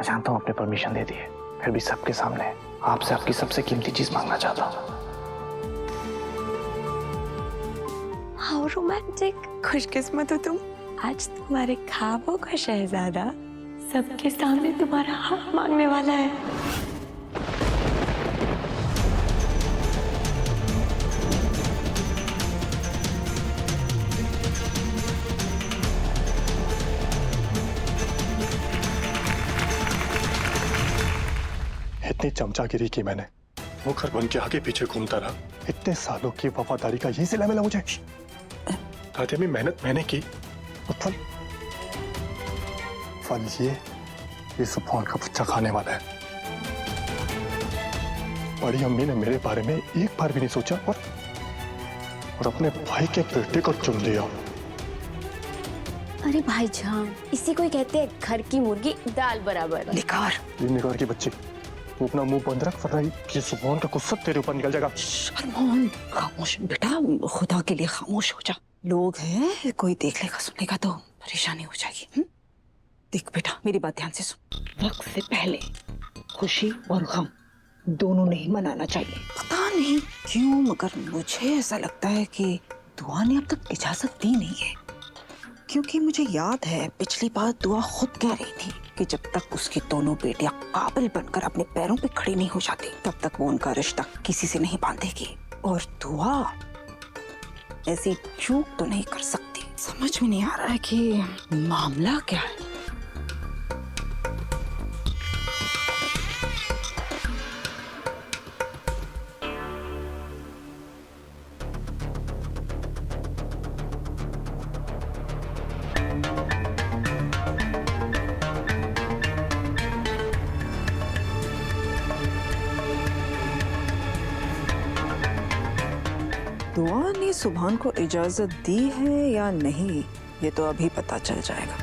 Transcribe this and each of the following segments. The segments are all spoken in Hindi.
मैं जानता हूँ आपने परमिशन दे दी है, फिर भी सबके सामने आपसे आपकी सबसे कीमती चीज मांगना चाहता हूँ। हाउ रोमांटिक, खुशकिस्मत हो तुम। आज तुम्हारे ख्वाबों का शहजादा सबके सामने तुम्हारा हक मांगने वाला है। इतनी चमचागिरी की मैंने, मुखर बन के आगे पीछे घूमता रहा। इतने सालों की वफादारी का यही सिला मिला मुझे। दादी अम्मी, मेहनत मैंने की, फल फल ये सुभान का बच्चा खाने वाला है। बड़ी अम्मी ने मेरे बारे में एक बार भी नहीं सोचा और अपने भाई के बेटे को चुन लिया। अरे भाईजान, इसी को ही कहते हैं घर की मुर्गी दाल बराबर। निकार, ये निगार की बच्ची, तू अपना मुंह बंद रख वरना ये सुभान का गुस्सा तेरे ऊपर निकल जाएगा। अरमान, खामोश बेटा, खुदा के लिए खामोश हो जा। लोग हैं, कोई देख लेगा सुनेगा तो परेशानी हो जाएगी। देख बेटा, मेरी बात ध्यान से सुन। वक्त से पहले खुशी और गम दोनों नहीं मनाना चाहिए। पता नहीं क्यों, मगर मुझे ऐसा लगता है कि दुआ ने अब तक इजाजत दी नहीं है। क्योंकि मुझे याद है पिछली बार दुआ खुद कह रही थी कि जब तक उसकी दोनों बेटियां काबिल बनकर अपने पैरों पे खड़ी नहीं हो जाती तब तक वो उनका रिश्ता किसी से नहीं बांधेगी। और दुआ ऐसी चूक तो नहीं कर सकती। समझ में नहीं आ रहा है कि मामला क्या है। दुआ ने सुभान को इजाजत दी है या नहीं, ये तो अभी पता चल जाएगा।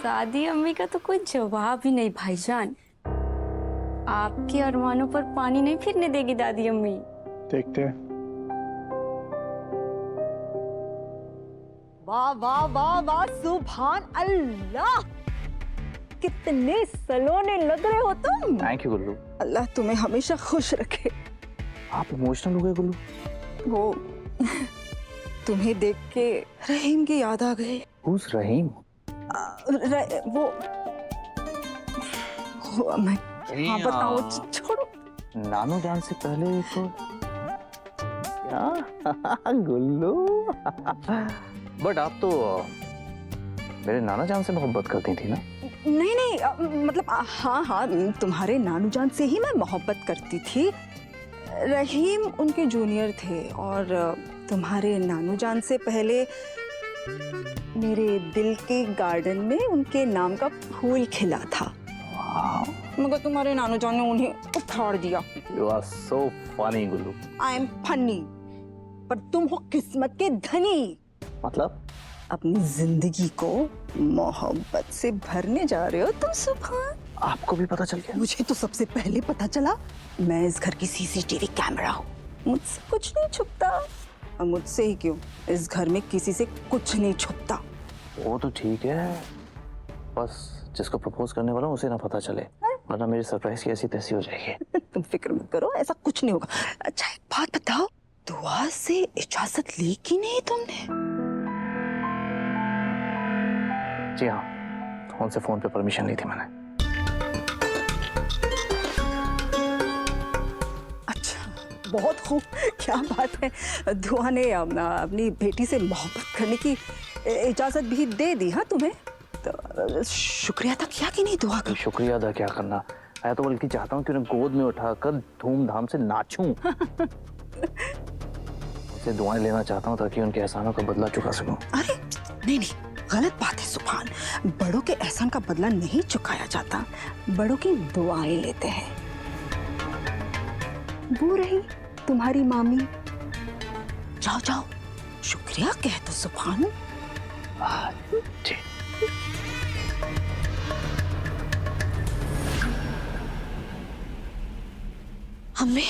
दादी अम्मी का तो कोई जवाब ही नहीं भाईजान। आपके अरमानों पर पानी नहीं फिरने देगी दादी अम्मी। देखते हैं। वाह वाह वाह वाह, सुभान अल्लाह, कितने सलोने लग रहे हो तुम। थैंक यू गुल्लू। अल्लाह तुम्हें हमेशा खुश रखे। आप इमोशनल हो गए गुल्लू। वो तुम्हें देख के रहीम की याद आ गई। Who's रहीम? वो मैं हाँ बताऊँ, छोड़ो। नानू जान से पहले तो क्या गुल्लू। बट आप तो मेरे नाना जान से मोहब्बत करती थी ना? नहीं नहीं, मतलब हाँ हाँ, तुम्हारे नानू जान से ही मैं मोहब्बत करती थी। रहीम उनके जूनियर थे और तुम्हारे नानू जान से पहले मेरे दिल के गार्डन में उनके नाम का फूल खिला था, मगर तुम्हारे नानू जान ने उन्हें उखाड़ दिया। You are so funny Gullu. I am funny, पर तुम हो किस्मत के धनी। मतलब? अपनी जिंदगी को मोहब्बत से भरने जा रहे हो तुम सुभान। आपको भी पता चल गया? मुझे तो सबसे पहले पता चला। मैं इस घर की सीसीटीवी कैमरा हूँ, मुझसे कुछ नहीं छुपता। और मुझसे ही क्यों, इस घर में किसी से कुछ नहीं छुपता। वो तो ठीक है, बस जिसको प्रपोज करने वाला हूँ उसे ना पता चले, वरना मेरी सरप्राइज की ऐसी तैसी हो जाएगी। तुम फिक्र मत करो, ऐसा कुछ नहीं होगा। अच्छा एक बात बताओ, दुआ से इजाजत ली कि नहीं तुमने? जी हाँ, उनसे फोन पे परमिशन ली थी मैंने। अच्छा, बहुत खूब, क्या बात है। दुआ ने अपनी बेटी से मोहब्बत करने की इजाजत भी दे दी। हाँ तुम्हें तो शुक्रिया अदा किया कि नहीं दुआ का? शुक्रिया अदा क्या करना, मैं तो बल्कि चाहता हूँ कि उन्हें गोद में उठाकर धूमधाम से नाचूं। उनसे दुआएं लेना चाहता हूँ ताकि उनके एहसानों का बदला चुका सकूं। अरे नहीं नहीं, गलत बात है सुभान। बड़ों के एहसान का बदला नहीं चुकाया जाता, बड़ों की दुआएं लेते हैं। वो रही तुम्हारी मामी, जाओ जाओ शुक्रिया कह दो सुभान। जी। अम्मी,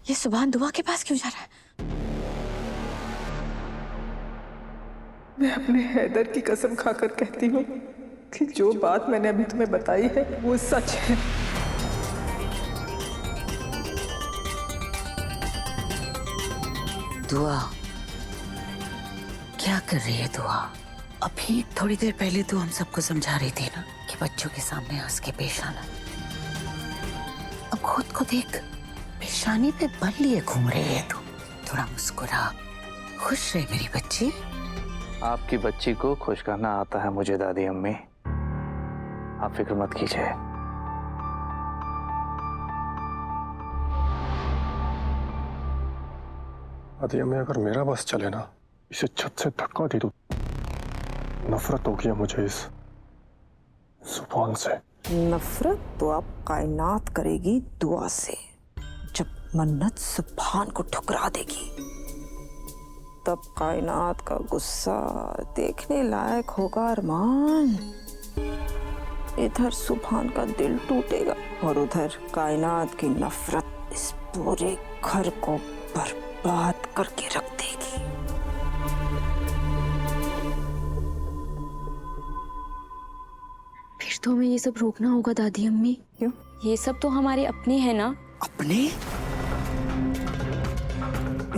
ये सुभान दुआ के पास क्यों जा रहा है? मैं अपने हैदर की कसम खाकर कहती हूँ कि जो बात मैंने अभी तुम्हें बताई है वो सच है। दुआ, क्या कर रही है दुआ? अभी थोड़ी देर पहले तो हम सबको समझा रही थी ना कि बच्चों के सामने हंस के पेश आना। अब खुद को देख, पेशानी पे बल लिए घूम रही है तू। थोड़ा मुस्कुरा, खुश रहे मेरी बच्ची। आपकी बच्ची को खुश करना आता है मुझे दादी अम्मी, आप फिक्र मत कीजिए। दादी अम्मी, अगर मेरा बस चले ना, इसे छत से धक्का दे दो। नफरत होगी मुझे इस जुबान से। नफरत तो अब कायनात करेगी दुआ से। जब मन्नत सुभान को ठुकरा देगी तब कायनात का गुस्सा देखने लायक होगा अरमान। इधर सुभान का दिल टूटेगा और उधर कायनात की नफरत इस पूरे घर को बर्बाद करके रख देगी। फिर तो हमें ये सब रोकना होगा दादी अम्मी। क्यों? ये सब तो हमारे अपने हैं ना। अपने?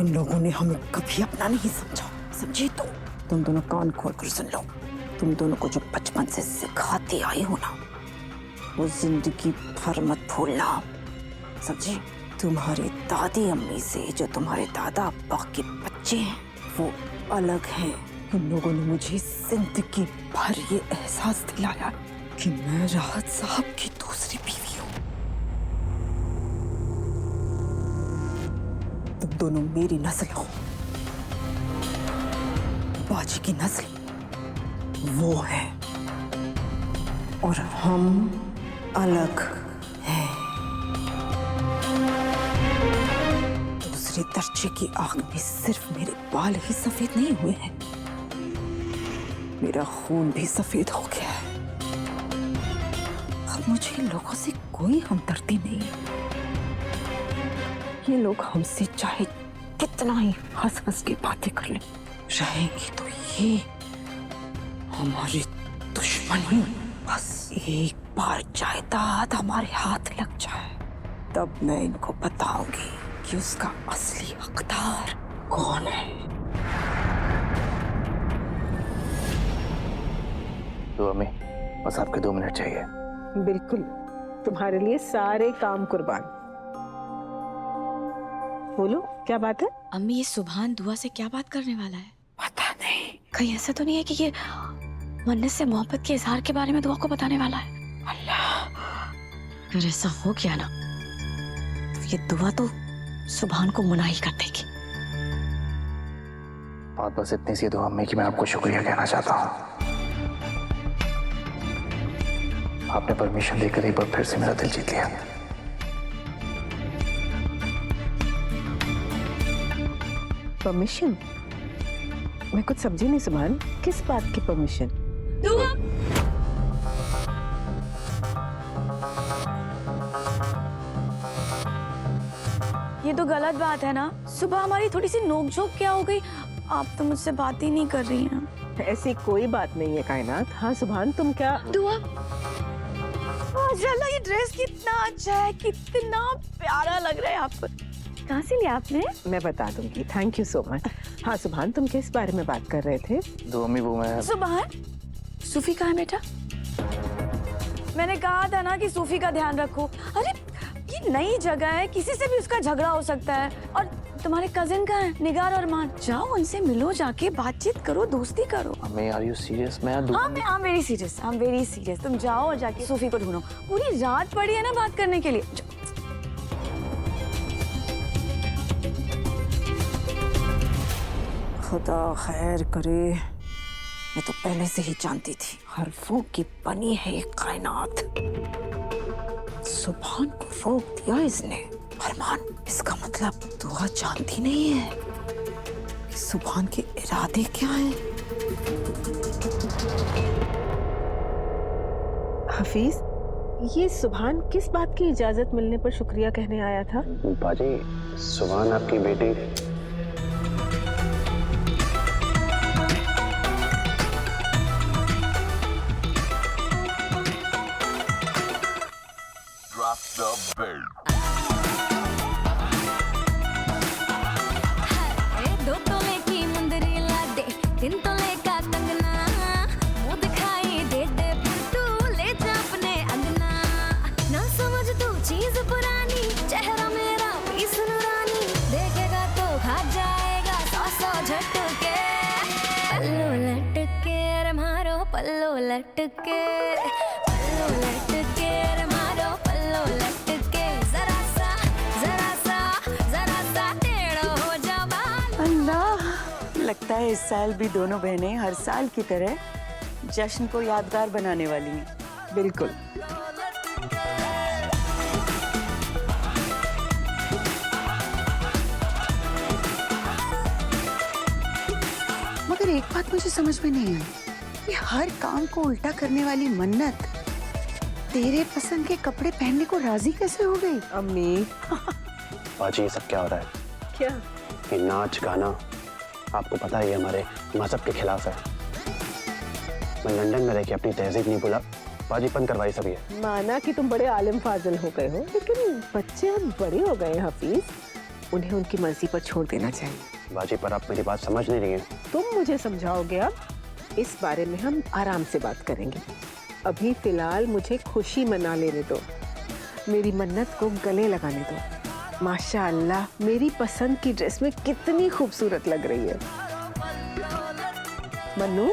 इन लोगों ने हमें कभी अपना नहीं समझा, समझी? तुम दोनों कान खोल कर सुन लो। तुम दोनों को जो बचपन से सिखाती आई हो ना, वो जिंदगी भर मत भूलना, समझी? तुम्हारी दादी अम्मी से जो तुम्हारे दादा अब्बा के बच्चे हैं वो अलग हैं। इन लोगों ने मुझे जिंदगी भर ये एहसास दिलाया कि मैं राहत साहब की दूसरी बीवी हूँ। तुम दोनों मेरी नस्ल हो, बाजी की नस्ल वो है, और हम अलग हैं। दूसरे दर्जे की आग में सिर्फ मेरे बाल ही सफेद नहीं हुए हैं, मेरा खून भी सफेद हो गया है। अब मुझे इन लोगों से कोई हमदर्दी नहीं है। ये लोग हमसे चाहे कितना ही हंस हंस के बातें कर लें, रहेंगे तो ये हमारे दुश्मन ही। बस एक बार जायदाद हमारे हाथ लग जाए तब मैं इनको बताऊंगी कि उसका असली हकदार कौन है। तो अम्मी, बस आपके 2 मिनट चाहिए। बिल्कुल, तुम्हारे लिए सारे काम कुर्बान। बोलो, क्या बात है? अम्मी, ये सुभान दुआ से क्या बात करने वाला है? पता नहीं। कहीं ऐसा तो नहीं है कि ये मन्नत से मोहब्बत के इजहार के बारे में दुआ को बताने वाला है? अल्लाह, अगर ऐसा हो गया ना तो ये दुआ तो सुभान को मुनाही कर देगी। बात बस इतनी सी दो अम्मी कि मैं आपको शुक्रिया कहना चाहता हूँ। आपने परमिशन देकर एक बार फिर से मेरा दिल जीत लिया। परमिशन? मैं कुछ समझी नहीं सुभान, किस बात की परमिशन? ये तो गलत बात है ना। सुबह हमारी थोड़ी सी नोकझोंक क्या हो गई? आप तो मुझसे बात ही नहीं कर रही हैं। ऐसी कोई बात नहीं है कायनात। हाँ सुभान, तुम क्या? दुआ, माशाल्लाह, ये ड्रेस कितना अच्छा है, कितना प्यारा लग रहा है आप पर। कहाँ से लिया आपने? मैं बता दूंगी, थैंक यू सो मच। हाँ सुभान, तुम किस बारे में बात कर रहे थे? दो अम्मी, वो मैं सुभान, सूफी कहाँ है बेटा? मैंने कहा था ना कि सूफी का ध्यान रखो। अरे ये नई जगह है, किसी से भी उसका झगड़ा हो सकता है। और तुम्हारे कजिन कहाँ है, निगार और मान? जाओ उनसे मिलो, जाके बातचीत करो, दोस्ती करो। अम्मी, आर यू सीरियस? मैं हाँ, वेरी सीरियस। तुम जाओ और जाके सूफी को ढूंढो। पूरी रात पड़ी है ना बात करने के लिए। खुदा खैर करे, मैं तो पहले से ही जानती थी हरफों की बनी है ये कायनात। सुभान को रोक दिया इसने। अरमान, इसका मतलब दुआ जानती नहीं है कि सुभान के इरादे क्या हैं। हफीज, ये सुभान किस बात की इजाजत मिलने पर शुक्रिया कहने आया था? बाजी, सुभान आपकी बेटी rock the bed. दो तोले की मुंदरी ला दे, 3 तोले का कंगना, मुंह दिखाई दे दे फिर तू ले जा अपने अंगना। ना समझ तू चीज पुरानी, चेहरा मेरा पीस नूरानी, देखेगा तो खा जाएगा 100 झटके। पल्लू लटके रे मारो पल्लू लटके, पल्लू लटके रे मारो पल्लू लटके, जरा सा टेढ़ो हो जा बाल। अल्लाह, लगता है इस साल भी दोनों बहनें हर साल की तरह जश्न को यादगार बनाने वाली हैं। बिल्कुल। मगर एक बात मुझे समझ में नहीं आई, ये हर काम को उल्टा करने वाली मन्नत तेरे पसंद के कपड़े पहनने को राजी कैसे हो गई? अम्मी, बाजी, ये सब क्या हो रहा है? क्या? ये नाच गाना आपको पता है हमारे मजहब के खिलाफ है। मैं लंदन में रह के अपनी तहजीब नहीं भूला, बाजी बंद करवाई सब ये। माना कि तुम बड़े आलिम फाजिल हो गए हो, लेकिन बच्चे अब बड़े हो गए हैं हफीज, उन्हें उनकी मर्जी पर छोड़ देना चाहिए। बाजी, पर आप मेरी बात समझ नहीं रही हैं। तुम मुझे समझाओगे अब? इस बारे में हम आराम से बात करेंगे। अभी फिलहाल मुझे खुशी मना लेने दो, मेरी मन्नत को गले लगाने दो। माशाअल्लाह, मेरी पसंद की ड्रेस में कितनी खूबसूरत लग रही है। मन्नू,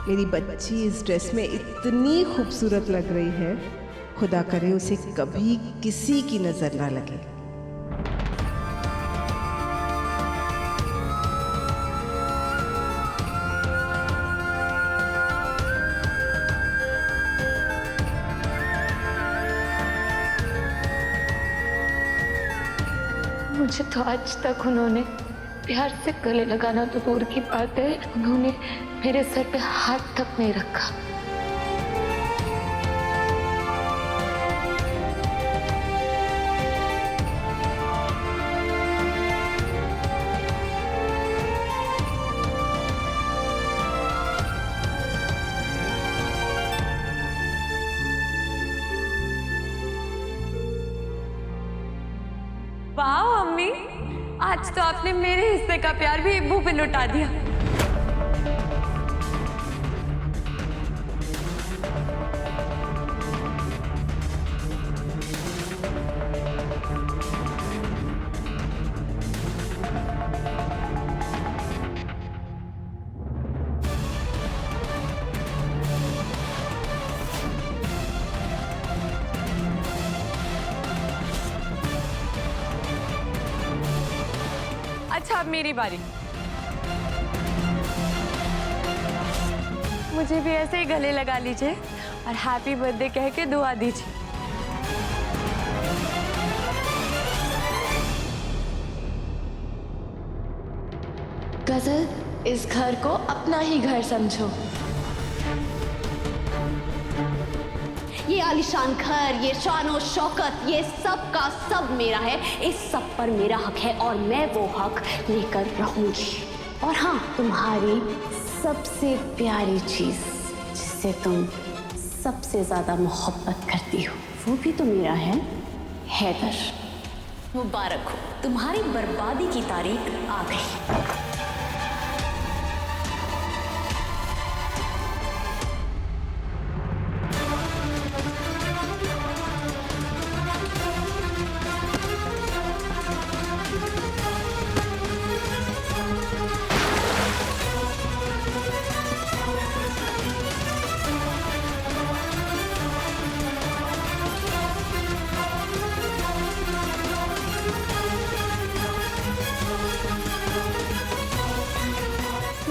मेरी बच्ची इस ड्रेस में इतनी खूबसूरत लग रही है, खुदा करे उसे कभी किसी की नजर ना लगे। मुझे तो आज तक उन्होंने प्यार से गले लगाना तो दूर की बात है, उन्होंने मेरे सर पे हाथ तक नहीं रखा। वाह अम्मी, आज तो आपने मेरे हिस्से का प्यार भी इब्बू पे लुटा दिया। अच्छा, अब मेरी बारी। मुझे भी ऐसे ही गले लगा लीजिए और हैप्पी बर्थडे कह के दुआ दीजिए। गजल, इस घर को अपना ही घर समझो। ये आलीशान घर, ये शान शौकत, ये सब का सब मेरा है। इस सब पर मेरा हक है और मैं वो हक लेकर रहूंगी। और हाँ, तुम्हारी सबसे प्यारी चीज जिससे तुम सबसे ज्यादा मोहब्बत करती हो, वो भी तो मेरा है, हैदर। मुबारक हो, तुम्हारी बर्बादी की तारीख आ गई।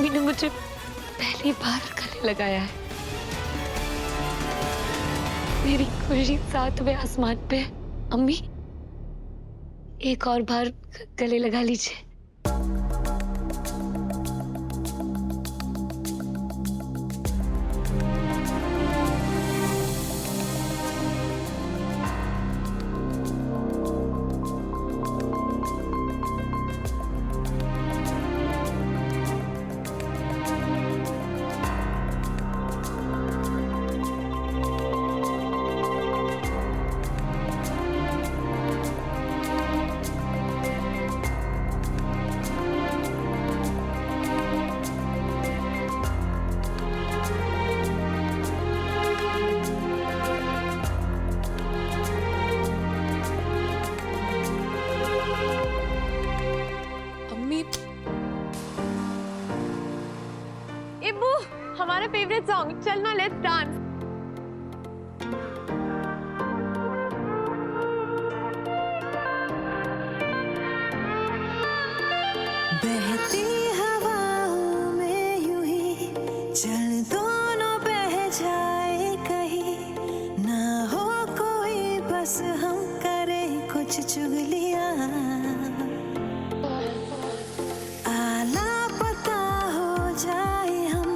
मीनू मुझे पहली बार गले लगाया है। मेरी खुशी 7वें आसमान पे। अम्मी, एक और बार गले लगा लीजिए। हमारा फेवरेट सॉन्ग, चलना लेट्स डांस। बहती हवाओं में यूं ही चल दोनों बह जाए कहीं, ना हो कोई बस हम करे कुछ चुगलियां, आला पता हो जाए हम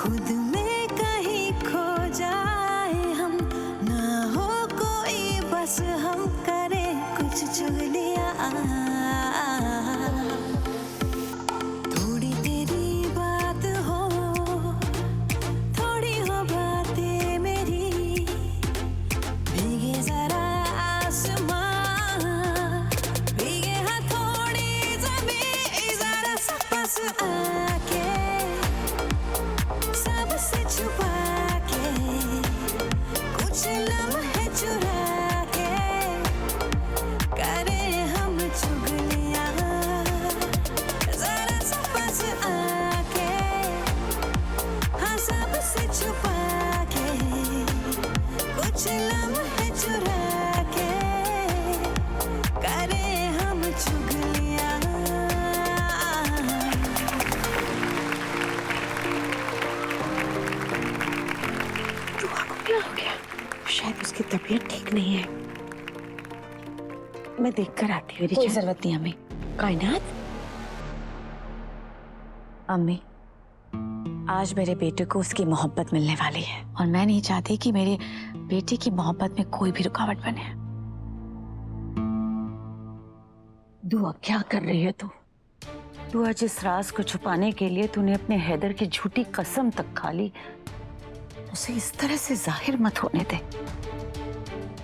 खुद में कहीं खो जाए हम, ना हो कोई बस हम करे कुछ चुगलियां। थोड़ी तेरी बात हो, थोड़ी हो बातें मेरी, भीगे जरा आसमां, भीगे हाँ थोड़ी ज़मीं, जरा सा पास आके सबसे छुपा के कुछ लम्हे चुरा के करे हम चुगलियां, जरा सा पास आके हाँ सबसे छुपा के कुछ लम्हे चुरा के करे हम चुगलियां। क्या हो गया? शायद उसकी तबीयत ठीक नहीं है। मैं देख कर आती हूँ। कोई जरूरत नहीं अम्मी। कायनात, अम्मी आज मेरे बेटे को उसकी मोहब्बत मिलने वाली है और मैं नहीं चाहती कि मेरे बेटे की मोहब्बत में कोई भी रुकावट बने। दुआ क्या कर रही है तू? तू आज इस राज को छुपाने के लिए तूने अपने हैदर की झूठी कसम तक खा ली। उसे इस तरह से जाहिर मत होने दे।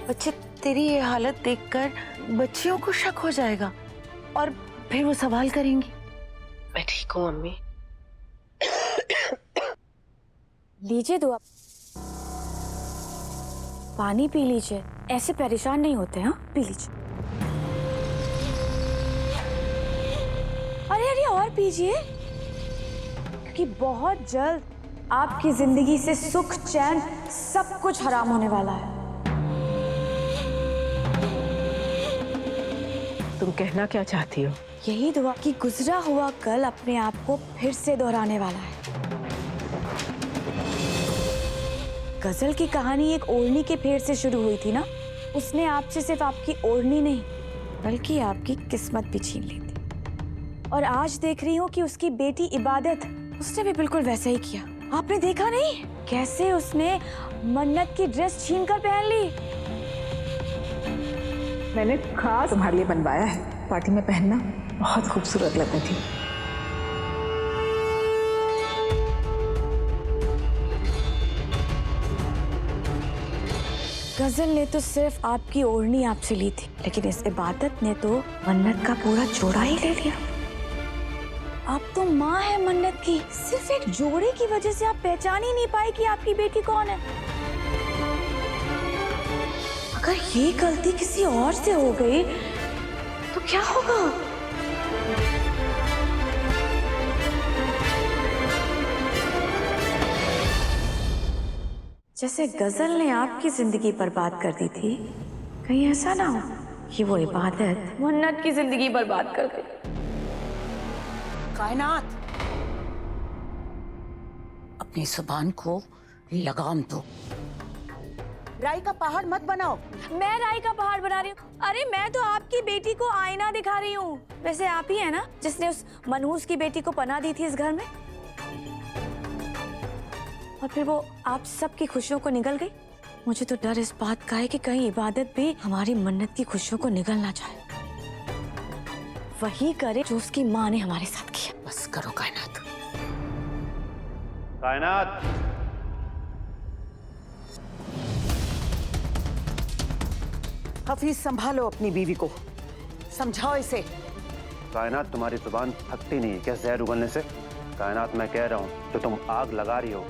बच्चे तेरी ये हालत देखकर बच्चियों को शक हो जाएगा और फिर वो सवाल करेंगी। मैं ठीक हूँ अम्मी। लीजिए दुआ, पानी पी लीजिए, ऐसे परेशान नहीं होते। हाँ पी लीजिए। अरे अरे और पीजिए, कि बहुत जल्द आपकी जिंदगी से सुख चैन सब कुछ हराम होने वाला है। तुम कहना क्या चाहती हो? यही दुआ कि गुजरा हुआ कल अपने आप को फिर से दोहराने वाला है। गजल की कहानी एक ओढ़नी के फेर से शुरू हुई थी ना। उसने आपसे सिर्फ आपकी ओढ़नी नहीं बल्कि आपकी किस्मत भी छीन ली थी। और आज देख रही हूँ कि उसकी बेटी इबादत, उसने भी बिल्कुल वैसा ही किया। आपने देखा नहीं कैसे उसने मन्नत की ड्रेस छीन कर पहन ली? मैंने खास तुम्हारे लिए बनवाया है, पार्टी में पहनना, बहुत खूबसूरत लग रही थी। गजल ने तो सिर्फ आपकी ओढ़नी आपसे ली थी, लेकिन इस इबादत ने तो मन्नत का पूरा जोड़ा ही ले लिया। आप तो माँ है मन्नत की, सिर्फ एक जोड़े की वजह से आप पहचान ही नहीं पाए कि आपकी बेटी कौन है। अगर ये गलती किसी और से हो गई तो क्या होगा? जैसे गजल ने आपकी जिंदगी बर्बाद कर दी थी, कहीं ऐसा ना हो कि वो इबादत मन्नत की जिंदगी बर्बाद कर दे। कायनात, अपनी जुबान को लगाम दो। राई का पहाड़ मत बनाओ। मैं राई का पहाड़ बना रही हूँ? अरे मैं तो आपकी बेटी को आईना दिखा रही हूँ। वैसे आप ही है ना जिसने उस मनहूस की बेटी को पनाह दी थी इस घर में, और फिर वो आप सबकी खुशियों को निगल गई। मुझे तो डर इस बात का है कि कहीं इबादत भी हमारी मन्नत की खुशियों को निगल ना जाए, वही करे जो उसकी माँ ने हमारे साथ किया। बस करो कायनात। कायनात, हफीज संभालो अपनी बीवी को, समझाओ इसे। कायनात तुम्हारी जुबान थकती नहीं है क्या जहर उगलने से? कायनात मैं कह रहा हूँ तो तुम आग लगा रही हो,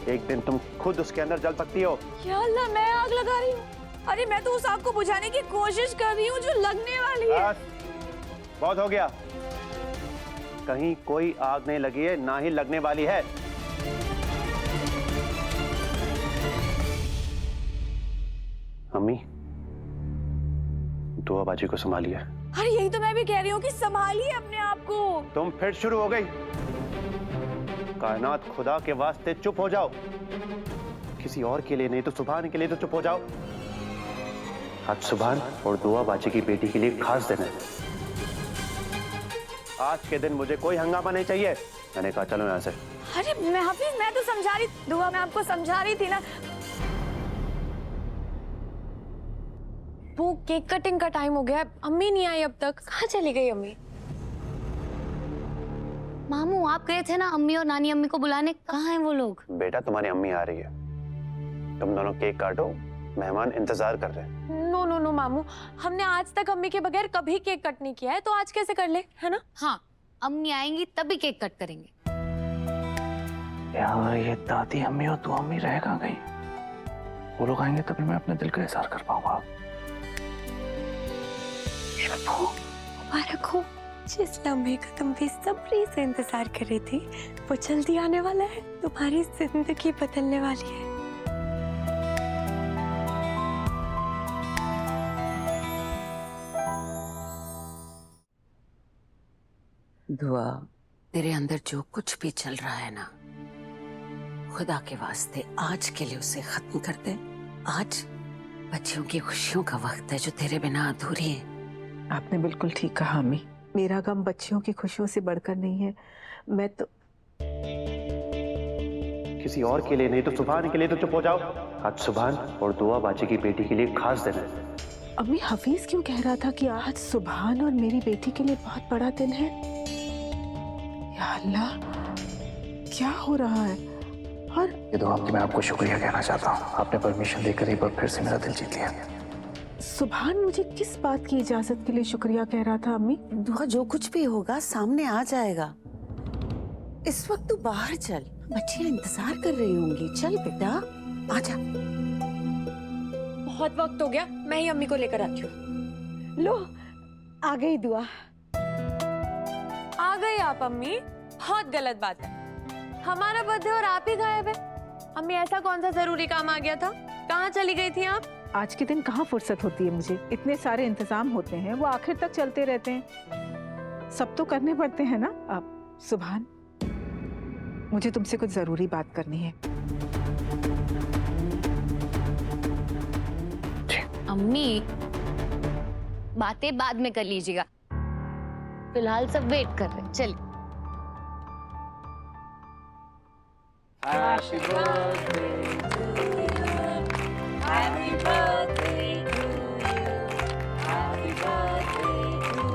एक दिन तुम खुद उसके अंदर जल सकती हो। या अल्लाह, मैं आग लगा रही हूँ? अरे मैं तो उस आग को बुझाने की कोशिश कर रही हूँ जो लगने वाली है। बस, बहुत हो गया। कहीं कोई आग नहीं लगी है, ना ही लगने वाली है। अम्मी, दुआ बाजी को संभालिए। अरे यही तो मैं भी कह रही हूँ कि संभालिए अपने आप को। तुम फिर शुरू हो गई। कायनात, खुदा के वास्ते चुप हो जाओ। किसी और के लिए नहीं तो सुभान के लिए तो चुप हो जाओ। आज सुभान और दुआ बाजी की बेटी के लिए खास दिन है। आज के दिन मुझे कोई हंगामा नहीं चाहिए। मैंने कहा चलो यहाँ से। अरे मैं हाफिज, मैं तो समझा रही, दुआ मैं आपको समझा रही थी ना। वो केक कटिंग का टाइम हो गया है, अम्मी नहीं आई अब तक। कहाँ चली गई अम्मी? मामू आप गए थे ना अम्मी और नानी अम्मी को बुलाने, कहाँ हैं वो लोग? बेटा तुम्हारी अम्मी आ रही है, तुम दोनों केक काटो, मेहमान इंतजार कर रहे हैं। नो नो नो मामू, हमने आज तक अम्मी के बगैर कभी केक कट नहीं किया है, तो आज कैसे कर ले, है ना? हाँ, अम्मी आएंगी तभी केक कट करेंगे। यार ये दादी अम्मी और दो अम्मी रह कहाँ गई? वो लोग आएंगे तभी मैं अपने दिल का इज़हार कर पाऊंगा। मुबारक हो, जिस लम्हे का तुम बेसब्री से इंतजार कर रही थी वो जल्दी आने वाला है। तुम्हारी जिंदगी बदलने वाली है। दुआ, तेरे अंदर जो कुछ भी चल रहा है ना, खुदा के वास्ते आज के लिए उसे खत्म कर दे। आज बच्चियों की खुशियों का वक्त है जो तेरे बिना अधूरी है। आपने बिल्कुल ठीक कहा अम्मी, मेरा गम बच्चियों की खुशियों से बढ़कर नहीं है। मैं तो किसी और के लिए नहीं तो सुभान के लिए तो चुप हो जाओ। आज सुभान और दुआ बाजी की बेटी के लिए खास दिन है। अम्मी, हफीज क्यों कह रहा था कि आज सुभान और मेरी बेटी के लिए बहुत बड़ा दिन है? या अल्लाह, क्या हो रहा है? और ये दुआ की मैं आपको शुक्रिया कहना चाहता हूँ। आपने परमिशन देकर एक बार फिर से मेरा दिल जीत लिया। सुभान मुझे किस बात की इजाजत के लिए शुक्रिया कह रहा था अम्मी? दुआ, जो कुछ भी होगा सामने आ जाएगा। इस वक्त तू बाहर चल, बच्चियां इंतजार कर रही होंगी। चल बेटा, आजा। बहुत वक्त हो गया, मैं ही अम्मी को लेकर आती हूँ। लो, आ गई दुआ। आ गई आप अम्मी? बहुत गलत बात है, हमारा बर्थडे और आप ही गायब है। अम्मी, ऐसा कौन सा जरूरी काम आ गया था? कहाँ चली गई थी आप? आज के दिन कहाँ फुर्सत होती है मुझे, इतने सारे इंतजाम होते हैं, वो आखिर तक चलते रहते हैं, सब तो करने पड़ते हैं ना। अब सुभान, मुझे तुमसे कुछ जरूरी बात करनी है। अम्मी, बातें बाद में कर लीजिएगा, फिलहाल सब वेट कर रहे हैं। चलिए। Happy birthday to you. Happy birthday to you. Happy birthday to you.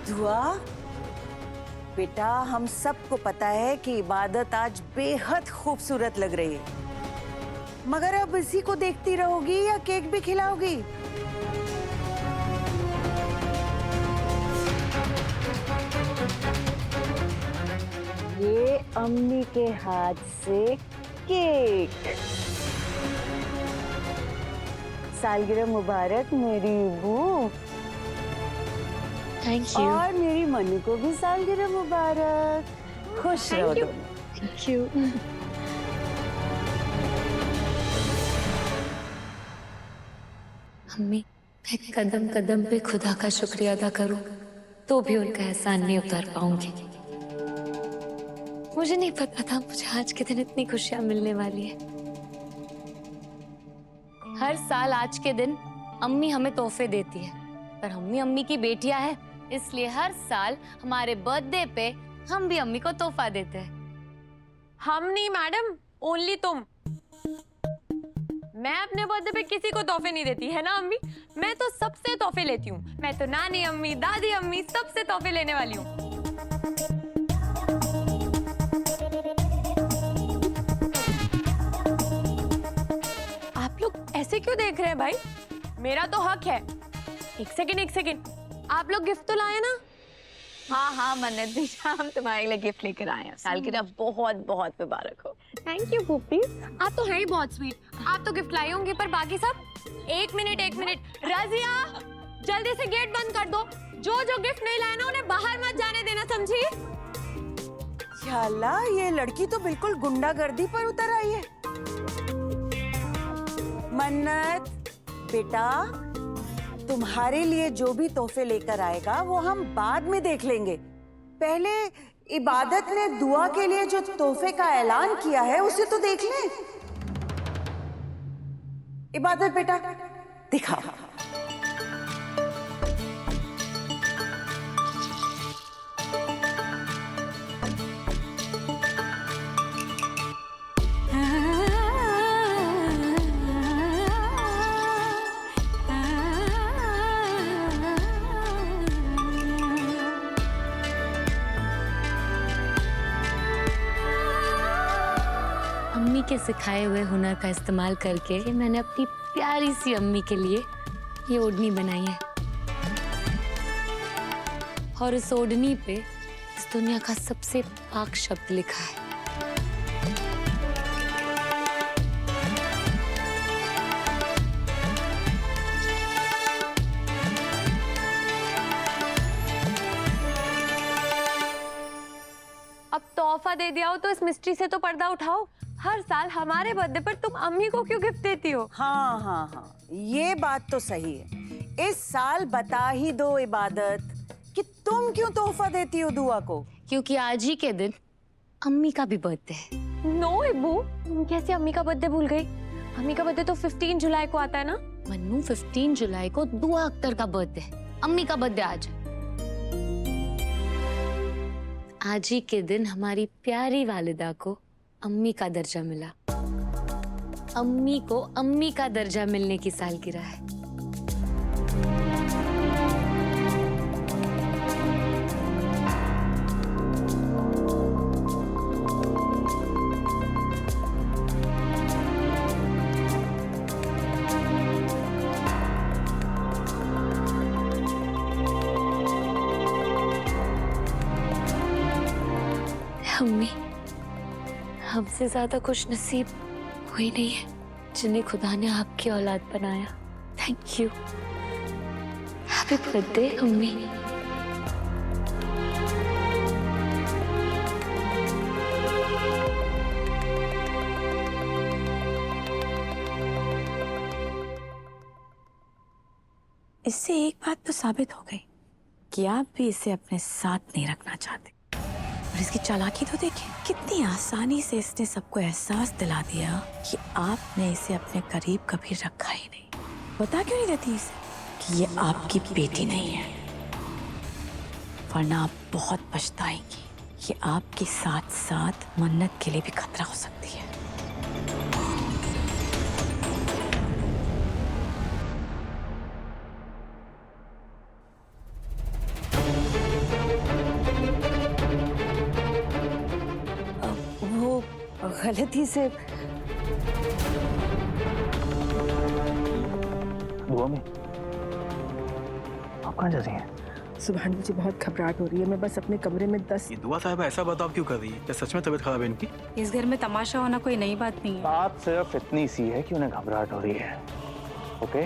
दुआ, बेटा, हम सबको पता है कि इबादत आज बेहद खूबसूरत लग रही है, मगर अब इसी को देखती रहोगी या केक भी खिलाओगी? ये अम्मी के हाथ से केक। सालगिरह मुबारक मेरी बू। Thank you. और मेरी मनु को भी सालगिरह मुबारक। खुश रहो दोनों। Thank you. अम्मी, मैं कदम कदम पे खुदा का शुक्रिया अदा करूं तो भी उनका एहसान नहीं उतार पाऊंगी। मुझे नहीं पता था मुझे आज के दिन इतनी खुशियां मिलने वाली है। हर साल आज के दिन अम्मी हमें तोहफे देती है, पर अम्मी अम्मी की बेटियां हैं, इसलिए हर साल हमारे बर्थडे पे हम भी अम्मी को तोहफा देते हैं। हम नहीं मैडम, ओनली तुम। मैं अपने बर्थडे पे किसी को तोहफे नहीं देती, है ना अम्मी? मैं तो सबसे तोहफे लेती हूँ। मैं तो नानी अम्मी, दादी अम्मी, सबसे तोहफे लेने वाली हूँ। आप लोग ऐसे क्यों देख रहे हैं भाई? मेरा तो हक है। एक सेकंड, आप लोग गिफ्ट तो लाए ना? हाँ हाँ मन्नत दीजिए, हम तुम्हारे लिए गिफ्ट लेकर आए हैं। सालगिरह बहुत बहुत मुबारक हो। थैंक यू पुप्पी, आप तो हैं ही बहुत स्वीट। आप तो गिफ्ट लाई होंगे, पर बाकी सब? एक मिनट, रजिया जल्दी से गेट बंद कर दो। जो गिफ्ट नहीं लाया ना उन्हें बाहर मत जाने देना, समझी? शाला, ये लड़की तो बिल्कुल गुंडागर्दी पर उतर आई है। मन्नत बेटा, तुम्हारे लिए जो भी तोहफे लेकर आएगा वो हम बाद में देख लेंगे। पहले इबादत ने दुआ के लिए जो तोहफे का ऐलान किया है उसे तो देख लें। इबादत बेटा दिखा। अम्मी के सिखाए हुए हुनर का इस्तेमाल करके मैंने अपनी प्यारी सी अम्मी के लिए ये ओढ़नी बनाई है। और इस ओढ़नी पे इस दुनिया का सबसे पाक शब्द लिखा है। अब तोहफा दे दिया हो तो इस मिस्ट्री से तो पर्दा उठाओ। हर साल हमारे बर्थडे पर तुम अम्मी को क्यों गिफ्ट देती हो? हाँ, ये बात तो सही है। इस साल बता ही दो इबादत कि तुम क्यों तोहफा देती हो दुआ को। क्योंकि आज ही के दिन अम्मी का भी बर्थडे है। नो इब्बू, तुम कैसे अम्मी का बर्थडे भूल गई? अम्मी का बर्थडे तो 15 जुलाई को आता है ना? मन्नू, 15 जुलाई को दुआ अख्तर का बर्थडे है। अम्मी का बर्थडे आज है। आज ही के दिन हमारी प्यारी वालिदा को अम्मी का दर्जा मिला। अम्मी को अम्मी का दर्जा मिलने की सालगिरह है। अम्मी, हमसे ज्यादा खुश नसीब कोई नहीं है जिन्हें खुदा ने आपकी औलाद बनाया। Thank you. हैप्पी बर्थडे अम्मी। इससे एक बात तो साबित हो गई कि आप भी इसे अपने साथ नहीं रखना चाहते। और इसकी चालाकी तो देखिए, कितनी आसानी से इसने सबको एहसास दिला दिया कि आपने इसे अपने करीब कभी रखा ही नहीं। बता क्यों नहीं देती इसे कि ये आपकी बेटी नहीं है, वरना आप बहुत पछताएंगी। ये आपके साथ साथ मन्नत के लिए भी खतरा हो सकती है। गलती से दुआ में आप कहाँ जा रही हैं? सुभान, मुझे बहुत घबराहट हो रही है। मैं बस अपने कमरे में 10। ये दुआ साहिबा ऐसा बर्ताव क्यों कर रही है? क्या सच में तबीयत खराब है इनकी? इस घर में तमाशा होना कोई नई बात नहीं है। बात सिर्फ इतनी सी है कि उन्हें घबराहट हो रही है। Okay,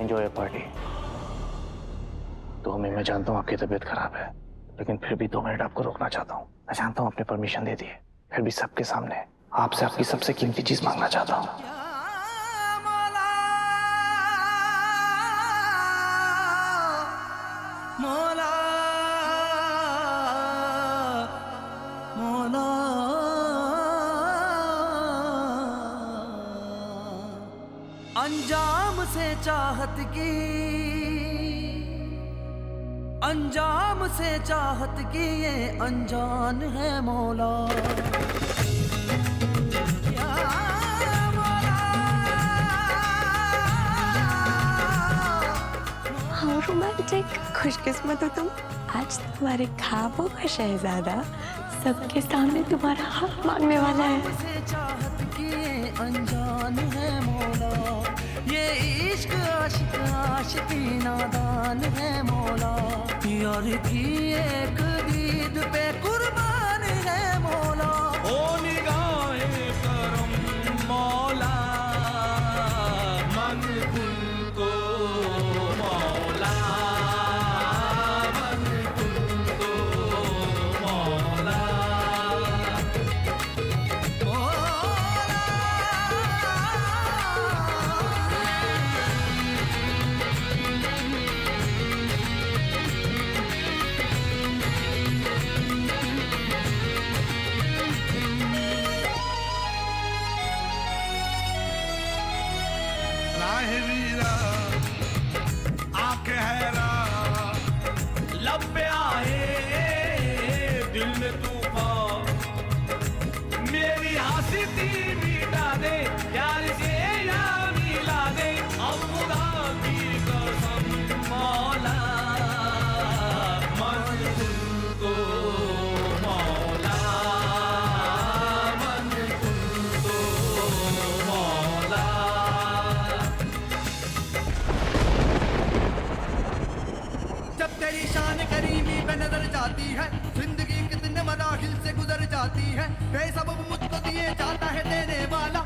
enjoy your party. तो मैं जानता हूँ आपकी तबीयत खराब है, लेकिन फिर भी 2 मिनट आपको रोकना चाहता हूँ। मैं जानता हूँ आपने परमिशन दे दी है, फिर भी सबके सामने आपसे आपकी सबसे कीमती चीज मांगना चाहता हूँ। मौला मौला अंजाम से चाहत की, अंजाम से चाहत की ये अनजान है मौला। रोमांटिक। खुशकिस्मत हो तुम, आज तुम्हारे ख्वाबों का शहजादा सबके सामने तुम्हारा हक मांगने वाला है। से चाहत किए अनजान है मौला, ये इश्क आशिक आशिकी नादान है मौला, यार की एक दीद पे कुर्बान है मौला। ओ निगाहे करम मौला, मन तुमको मौला, मन तुमको मौला। वीरा आंखें हैरा, लब पे आए दिल में तूफान, मेरी हंसती मिटा दे यार से यार मिला दे, अब खुदा की कसम मौला, मन तुमको मौला, मन तुमको मौला। जब तेरी शान करीमी पे नजर जाती है, जिंदगी कितने मराहिल से गुजर जाती है, बेसबब मुझको दिए जाता है देने वाला,